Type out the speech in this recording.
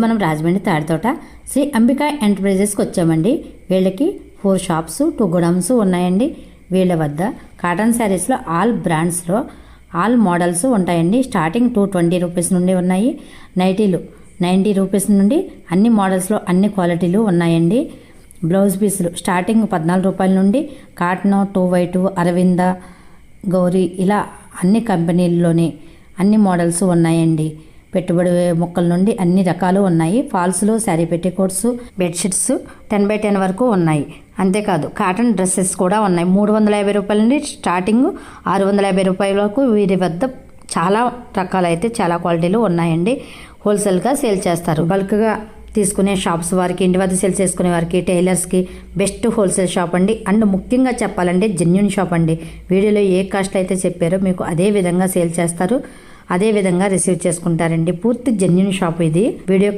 మనం రాజమండ్రి తాడితోట శ్రీ అంబికా ఎంటర్ప్రైజెస్కి వచ్చామండి. వీళ్ళకి 4 షాప్స్ 2 గోడౌన్స్ ఉన్నాయండి. వీళ్ళ వద్ద కాటన్ శారీస్లో ఆల్ బ్రాండ్స్లో ఆల్ మోడల్స్ ఉంటాయండి. స్టార్టింగ్ 220 రూపీస్ నుండి ఉన్నాయి. నైటీలు 90 రూపీస్ నుండి అన్ని మోడల్స్లో అన్ని క్వాలిటీలు ఉన్నాయండి. బ్లౌజ్ పీసులు స్టార్టింగ్ 14 రూపాయల నుండి కాటన్ 2x2 అరవింద గౌరీ ఇలా అన్ని కంపెనీల్లోనే అన్ని మోడల్స్ ఉన్నాయండి. పెట్టుబడి మొక్కల నుండి అన్ని రకాలు ఉన్నాయి. ఫాల్స్లో శారీ పెట్టికోట్స్ బెడ్షీట్స్ 10x10 వరకు ఉన్నాయి. అంతేకాదు కాటన్ డ్రెస్సెస్ కూడా ఉన్నాయి. 350 రూపాయల నుండి స్టార్టింగ్ 650 రూపాయల వరకు వీరి వద్ద చాలా రకాలైతే చాలా క్వాలిటీలు ఉన్నాయండి. హోల్సేల్గా సేల్ చేస్తారు. బల్క్గా తీసుకునే షాప్స్ వారికి, ఇంటి వద్ద సేల్ చేసుకునే వారికి, టైలర్స్కి బెస్ట్ హోల్సేల్ షాప్ అండి. అండ్ ముఖ్యంగా చెప్పాలంటే జెన్యూన్ షాప్ అండి. వీడియోలో ఏ కాస్ట్ అయితే చెప్పారో మీకు అదే విధంగా సేల్ చేస్తారు, అదే విధంగా రిసీవ్ చేసుకుంటారండి. పూర్తి జెన్యూన్ షాప్ ఇది. వీడియో